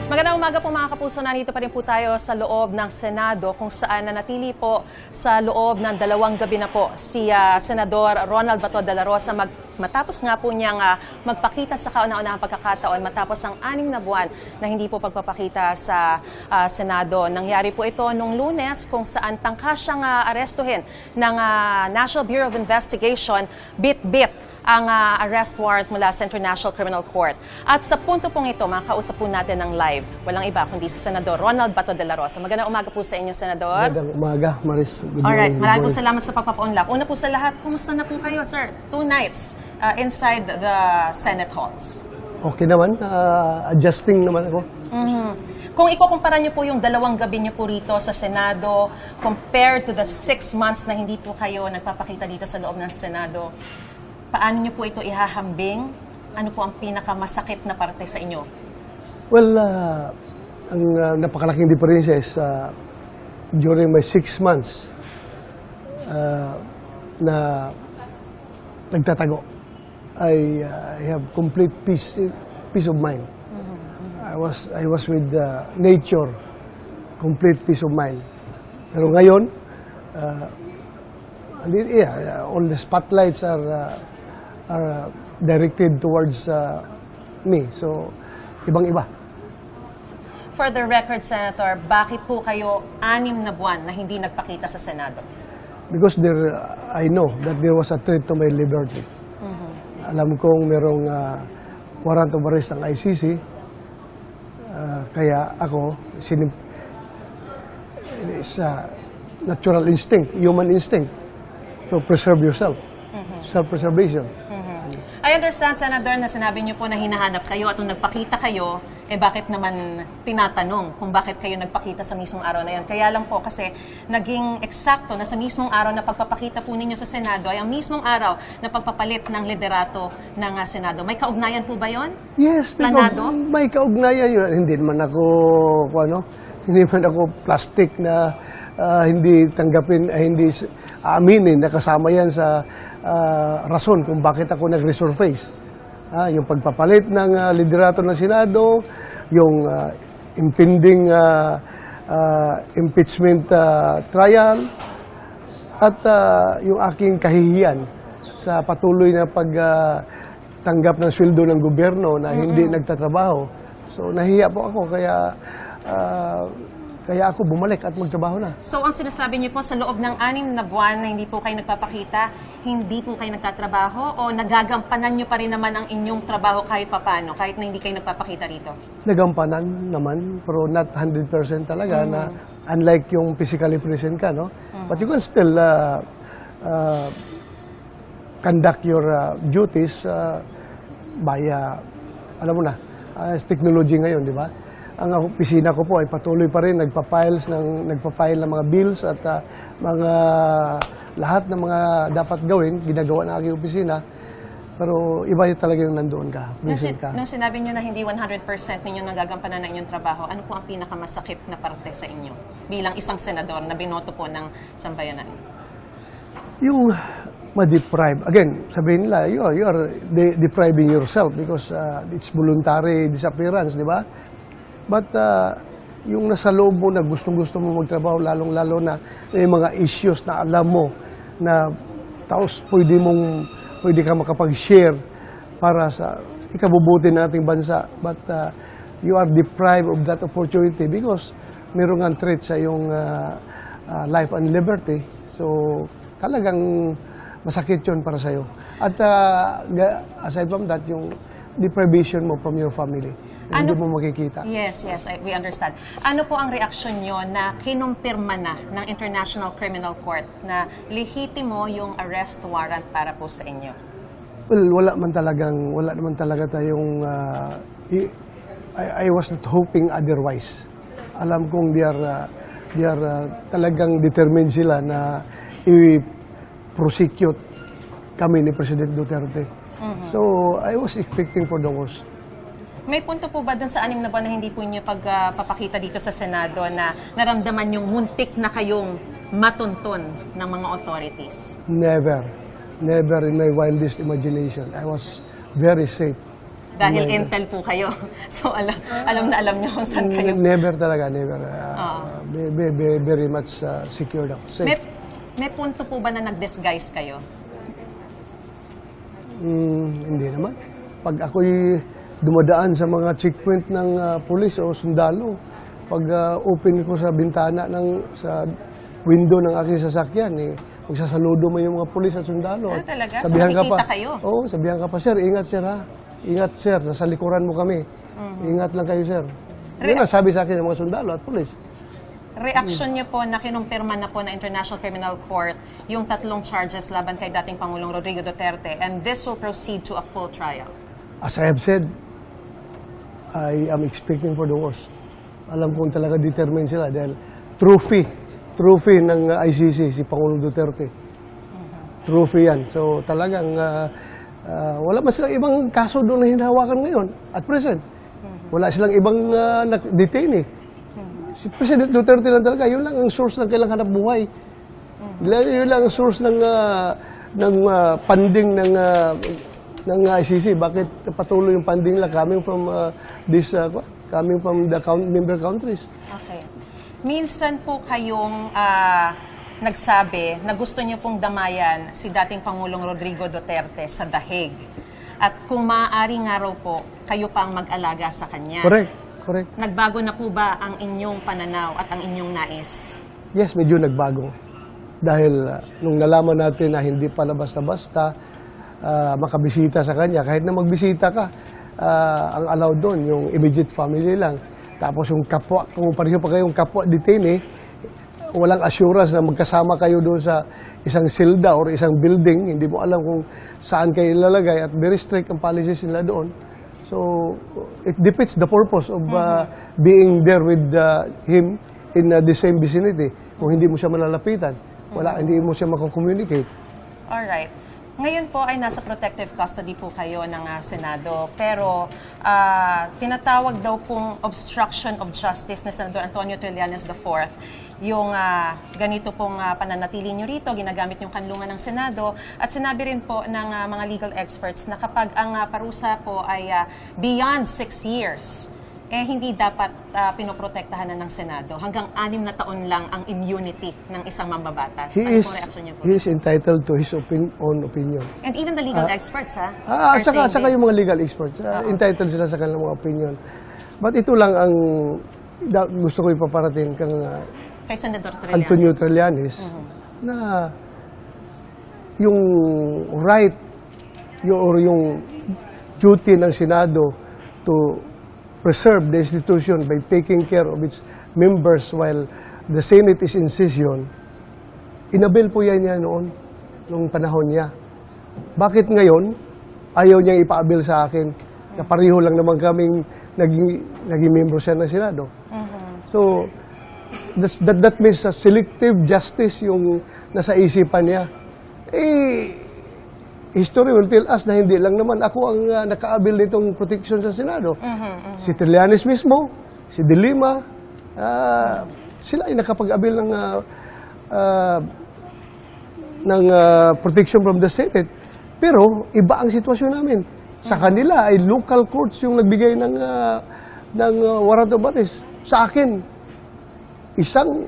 Magandang umaga po mga kapuso. Nandito pa rin po tayo sa loob ng Senado kung saan nanatili po sa loob ng 2 gabi na po si Senador Ronald Bato de la Rosa matapos nga po niyang magpakita sa kauna-unahang pagkakataon matapos ang 6 na buwan na hindi po pagpapakita sa Senado. Nangyari po ito nung Lunes kung saan tangka siyang arestuhin ng National Bureau of Investigation bit-bit ang arrest warrant mula sa International Criminal Court. At sa punto pong ito, makakausap po natin ng live. Walang iba kundi si Senador Ronald Bato de la Rosa. Magandang umaga po sa inyo, Senador. Magandang umaga, Maris. Alright, maraming po salamat sa pagpapaunlak. Una po sa lahat, kumusta na po kayo, sir? 2 nights inside the Senate halls. Okay naman, adjusting naman ako. Kung ikukumpara niyo po yung 2 gabi niyo po rito sa Senado compared to the 6 months na hindi po kayo nagpapakita dito sa loob ng Senado, paano niyo po ito ihahambing? Ano po ang pinakamasakit na parte sa inyo? Well, ang napakalaking diferensya is during my 6 months na nagtatago, I have complete peace of mind. I was with nature, complete peace of mind. Pero ngayon, all the spotlights are directed towards me. So, ibang-iba. For the record, Senator, bakit po kayo 6 na buwan na hindi nagpakita sa Senado? Because I know that there was a threat to my liberty. Alam kong merong warrant of arrest ng ICC. Kaya ako, it's natural instinct, human instinct to preserve yourself. Self-preservation. I understand, Senator, na sinabi niyo po na hinahanap kayo at nung nagpakita kayo, bakit naman tinatanong kung bakit kayo nagpakita sa mismong araw na yan? Kaya lang po kasi naging eksakto na sa mismong araw na pagpapakita po ninyo sa Senado ay ang mismong araw na pagpapalit ng liderato ng Senado. May kaugnayan po ba yon? Yes, planado? May kaugnayan yun. Hindi naman ako plastic na hindi tanggapin, hindi aminin na kasama yan sa rason kung bakit ako nag-resurface. Yung pagpapalit ng liderato ng Senado, yung impending impeachment trial, at yung aking kahihiyan sa patuloy na pagtanggap ng sweldo ng gobyerno na hindi nagtatrabaho. So nahihiya po ako, kaya ako bumalik at magtrabaho na. So, ang sinasabi niyo po, sa loob ng 6 na buwan na hindi po kayo nagpapakita, hindi po kayo nagtatrabaho o nagagampanan niyo pa rin naman ang inyong trabaho kahit papano, kahit na hindi kayo nagpapakita rito? Nagampanan naman, pero not 100% talaga na unlike yung physically present ka, no? But you can still conduct your duties by, alam mo na, technology ngayon, di ba? Ang opisina ko po ay patuloy pa rin nagpa-file ng mga bills at lahat ng mga dapat gawin, ginagawa ng aking opisina. Pero iba talaga yung nandoon ka, present ka. Nung sinabi niyo na hindi 100% ninyo nagagampanan ng inyong trabaho, ano po ang pinakamasakit na parte sa inyo bilang isang senador na binoto po ng sambayanan? Yung ma-deprive. Again, sabihin nila, you are depriving yourself because it's voluntary disappearance, di ba? But yung nasa loob mo na gustong-gusto mo magtrabaho, lalong-lalo na may mga issues na alam mo na taos pwede ka makapag-share para sa ikabubuti ng ating bansa. But you are deprived of that opportunity because mayroong ang threat sa iyong life and liberty. So talagang masakit yun para sa'yo. At aside from that, yung deprivation mo from your family. Hindi mo makikita. Yes, we understand. Ano po ang reaksyon nyo na kinumpirma na ng International Criminal Court na lehitimo yung arrest warrant para po sa inyo? Well, wala naman talaga tayong, I was not hoping otherwise. Alam kong they are talagang determined sila na i-prosecute kami ni President Duterte. So, I was expecting for the worst. May punto po ba dun sa 6 na buwan na hindi po niyo pagpapakita dito sa Senado na naramdaman yung muntik na kayong matuntun ng mga authorities? Never. Never in my wildest imagination. I was very safe. Dahil intel po kayo. So alam na alam niyo kung saan kayo. Never talaga, never. Very much secured ako. Safe. May punto po ba na nag-disguise kayo? Hindi naman. Pag ako'y dumadaan sa mga checkpoint ng pulis o sundalo, pag open ko sa bintana sa window ng aking sasakyan, magsasaludo mo yung mga pulis at sundalo. Talaga? Sabihan So ka pa, makikita kayo? Oo, sabihan ka pa, sir, ingat sir ha. Ingat sir, nasa likuran mo kami. Ingat lang kayo sir. Yun ang sabi sa akin ng mga sundalo at pulis. Reaksyon niyo po na kinumpirma na po na International Criminal Court yung 3 charges laban kay dating Pangulong Rodrigo Duterte, and this will proceed to a full trial. As I have said, I am expecting for the worst. Alam kong talaga determined sila dahil trophy ng ICC, si Pangulong Duterte. Trophy yan. So talagang wala man silang ibang kaso doon na hinahawakan ngayon at present. Wala silang ibang detainee. Si President Duterte lang talaga, yun lang ang source ng kailang hanap buhay. Yun lang ang source ng funding ng ICC. Bakit patuloy yung funding nila coming from the member countries? Okay. Minsan po kayong nagsabi na gusto niyo pong damayan si dating Pangulong Rodrigo Duterte sa Dahig. At kung maaari nga raw po, kayo pa ang mag-alaga sa kanya. Correct. Nagbago na po ba ang inyong pananaw at ang inyong nais? Yes, medyo nagbago. Dahil nung nalaman natin na hindi pala basta-basta makabisita sa kanya, kahit na magbisita ka, ang allowed doon, yung immediate family lang. Tapos yung kapwa, kung pareho pa kayong kapwa detainee, walang assurance na magkasama kayo doon sa isang silda or isang building, hindi mo alam kung saan kayo ilalagay at very strict ang policies nila doon. So, it defeats the purpose of being there with him in the same vicinity. Kung hindi mo siya malalapitan, hindi mo siya makakommunicate. Alright. Ngayon po ay nasa protective custody po kayo ng Senado, pero tinatawag daw pong obstruction of justice ni Senator Antonio Trillanes IV. Yung ganito pong pananatili nyo rito, ginagamit yung kanlungan ng Senado. At sinabi rin po ng mga legal experts na kapag ang parusa po ay beyond 6 years, hindi dapat pinoprotektahan na ng Senado. Hanggang 6 na taon lang ang immunity ng isang mambabatas. Ano pong reaksyon niyo po? He is entitled to his own opinion. And even the legal experts, At saka yung mga legal experts, entitled sila sa kanilang mga opinion. But ito lang ang gusto ko ipaparating kay Senator Trillanes. Antonio Trillanes, na yung right or yung duty ng Senado to preserve the institution by taking care of its members while the Senate is in session, inabil po yan niya noong panahon niya. Bakit ngayon, ayaw niyang ipaabil sa akin na pareho lang naman kaming naging membro siya ng Senado? So, that means selective justice yung nasa isipan niya. History will tell us na hindi lang naman ako ang nakaabil nitong protection sa Senado. Si Trillanes mismo, si De Lima, sila ay nakapag-abil ng protection from the Senate. Pero iba ang sitwasyon namin. Sa kanila ay local courts yung nagbigay ng warrant of arrest. Sa akin, isang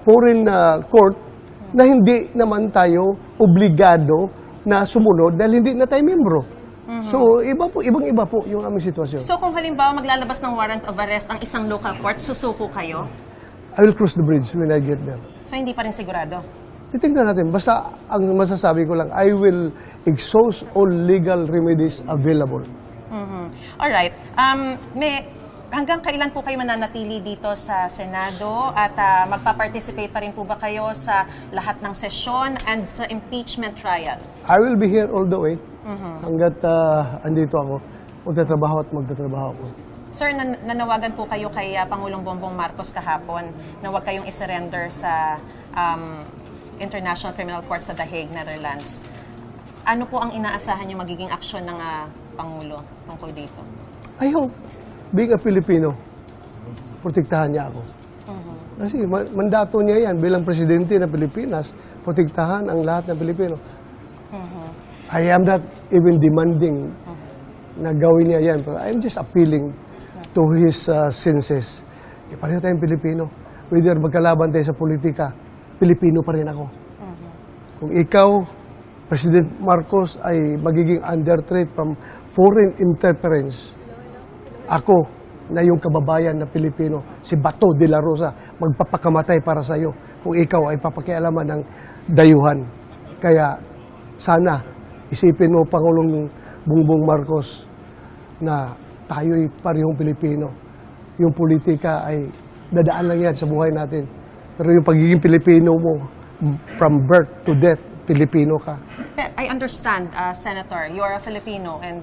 foreign court na hindi naman tayo obligado na sumunod dahil hindi na tayo membro. So, ibang-iba po yung aming sitwasyon. So, kung halimbawa maglalabas ng warrant of arrest ang isang local court, susuko kayo? I will cross the bridge when I get there. So, hindi pa rin sigurado? Titignan natin. Basta, ang masasabi ko lang, I will exhaust all legal remedies available. Alright. Hanggang kailan po kayo mananatili dito sa Senado at magpa-participate pa rin po ba kayo sa lahat ng sesyon and sa impeachment trial? I will be here all the way hanggat andito ako. Magtatrabaho ako. Sir, nanawagan po kayo kay Pangulong Bongbong Marcos kahapon na huwag kayong isurrender sa International Criminal Court sa The Hague, Netherlands. Ano po ang inaasahan yung magiging aksyon ng Pangulo tungkol dito? I hope, being a Filipino, protektahan niya ako. Kasi mandato niya yan bilang presidente ng Pilipinas, protektahan ang lahat ng Pilipino. I am not even demanding na gawin niya yan. Pero I'm just appealing to his senses. Pareho tayong Pilipino. Whether magkalaban tayo sa politika, Pilipino pa rin ako. Kung ikaw, President Marcos, ay magiging under threat from foreign interference, ako na yung kababayan na Pilipino, si Bato de la Rosa, magpapakamatay para sa iyo kung ikaw ay papakialaman ng dayuhan. Kaya sana isipin mo, Pangulong Bongbong Marcos, na tayo'y parehong Pilipino. Yung politika ay dadaan lang yan sa buhay natin. Pero yung pagiging Pilipino mo, from birth to death, Pilipino ka. I understand, Senator, you are a Filipino and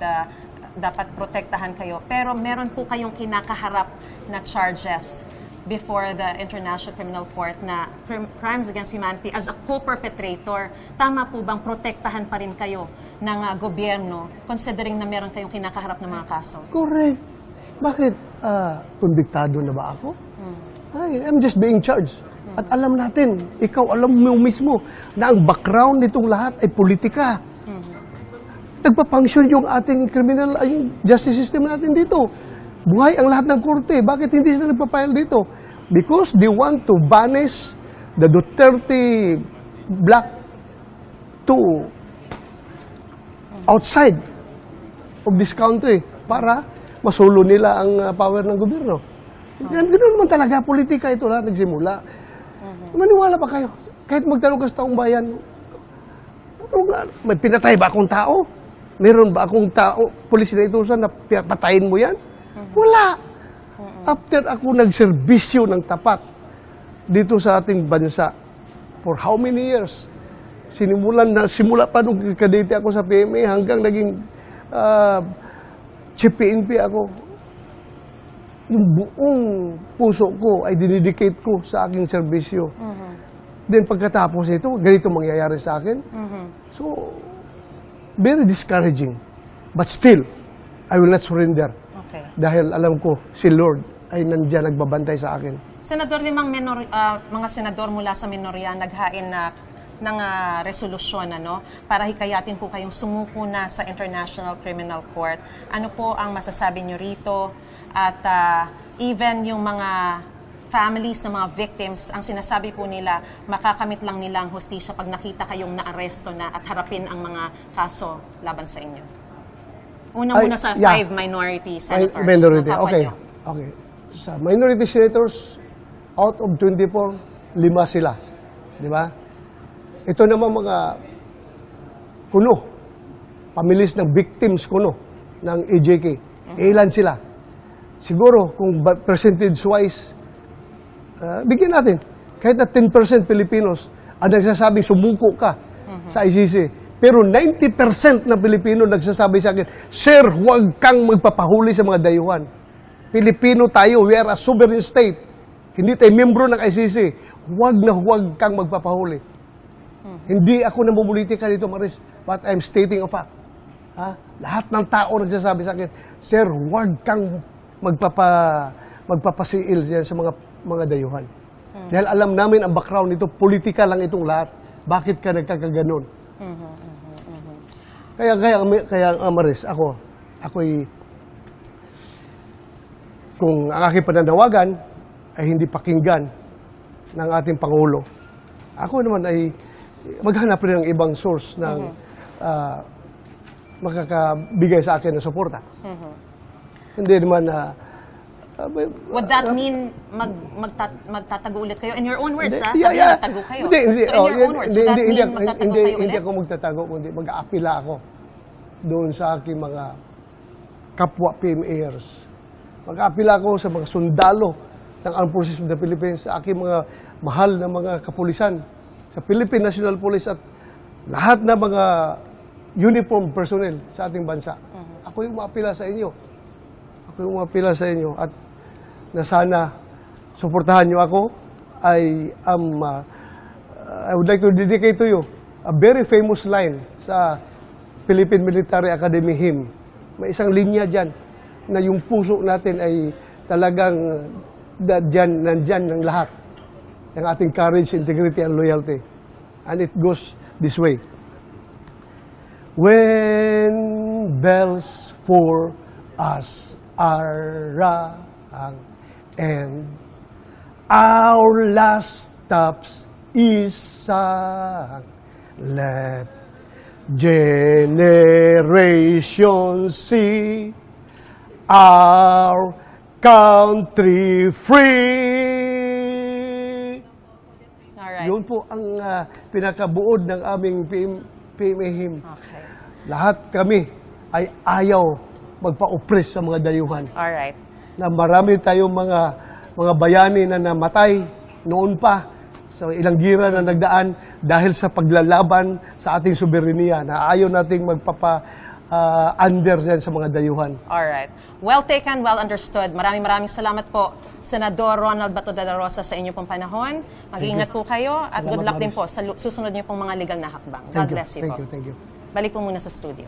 dapat protektahan kayo. Pero meron po kayong kinakaharap na charges before the International Criminal Court na crimes against humanity as a co-perpetrator. Tama po bang protektahan pa rin kayo ng gobyerno considering na meron kayong kinakaharap na mga kaso? Correct. Bakit? Konbiktado na ba ako? I'm just being charged. At alam natin, ikaw alam mo mismo na ang background nitong lahat ay politika. Nagpapunction yung ating criminal, yung justice system natin dito. Buhay ang lahat ng korte. Bakit hindi sila nagpapile dito? Because they want to banish the Duterte bloc to outside of this country para masulo nila ang power ng gobyerno. Ganoon naman talaga, politika ito lahat nagsimula. Maniwala ba kayo? Kahit magtanong ka sa taong bayan, may pinatay ba akong tao? Meron ba akong tao, pulis na itusan na patayin mo yan? Wala. After ako nagserbisyo ng tapat dito sa ating bansa, for how many years? Simula pa nung kadete ako sa PMA hanggang naging Chief PNP ako. Yung buong puso ko ay dinidicate ko sa aking serbisyo. Then pagkatapos ito, ganito mangyayari sa akin. So, very discouraging. But still, I will not surrender. Okay. Dahil alam ko, si Lord ay nandiyan nagbabantay sa akin. Senador, mga senador mula sa minorya naghain ng resolusyon para hikayatin po kayong sumuko na sa International Criminal Court. Ano po ang masasabi nyo rito? At even yung mga families ng mga victims, ang sinasabi po nila, makakamit lang nila ang hustisya pag nakita kayong naaresto na at harapin ang mga kaso laban sa inyo. Muna sa 5 minority senators. Minority, ng kapwa okay. nyo. Okay. Sa minority senators, out of 24, 5 sila. Di ba? Ito naman mga kuno, pamilis ng victims kuno ng AJK. Ilan sila? Siguro, kung percentage-wise, bigyan natin. Kahit na 10% Filipinos ang nagsasabing sumuko ka sa ICC. Pero 90% ng Pilipino nagsasabi sa akin, Sir, huwag kang magpapahuli sa mga dayuhan. Pilipino tayo, we are a sovereign state. Hindi tayo membro ng ICC. Huwag na huwag kang magpapahuli. Hindi ako namumulitika dito, Maris, but I'm stating a fact. Lahat ng tao nagsasabi sa akin, Sir, huwag kang magpapasiil sa mga dayuhan. Dahil alam namin ang background nito, politika lang itong lahat. Bakit ka nagkakaganon? Kaya Maris, ako'y kung ang aking pananawagan ay hindi pakinggan ng ating Pangulo, ako naman ay maghanap rin ng ibang source ng makakabigay sa akin ng suporta. Hindi naman na would that mean magtatago ulit kayo? In your own words, Hindi, sabi na tago kayo. Hindi, So in your own words, would that mean magtatago kayo hindi ulit? ako magtatago, kundi mag-aapila ako doon sa aking mga kapwa PMAers. Mag-aapila ako sa mga sundalo ng Armed Forces of the Philippines, sa aking mga mahal na mga kapulisan, sa Philippine National Police at lahat na mga uniform personnel sa ating bansa. Ako yung maapila sa inyo. Ako yung maapila sa inyo. At na sana suportahan nyo ako. I would like to dedicate to you a very famous line sa Philippine Military Academy hymn. May isang linya dyan na yung puso natin ay talagang nandyan ng lahat. Ang ating courage, integrity, and loyalty. And it goes this way. When bells for us are rung, and our last stops is sung, let generations see our country free. Alright. Yun po ang pinakabuod ng aming PMA hymn. Okay. Lahat kami ay ayaw magpa-oppress sa mga dayuhan. Alright. Na marami tayong mga bayani na namatay noon pa sa ilang gira na nagdaan dahil sa paglalaban sa ating soberenya na ayaw nating under yan sa mga dayuhan. Alright. Well taken, well understood. Maraming salamat po, Senador Ronald Bato de la Rosa, sa inyo pong panahon. Mag-iingat po kayo at good Salamat, luck din Maris. po sa susunod niyo pong mga legal na hakbang. God bless you po. Thank you. Balik po muna sa studio.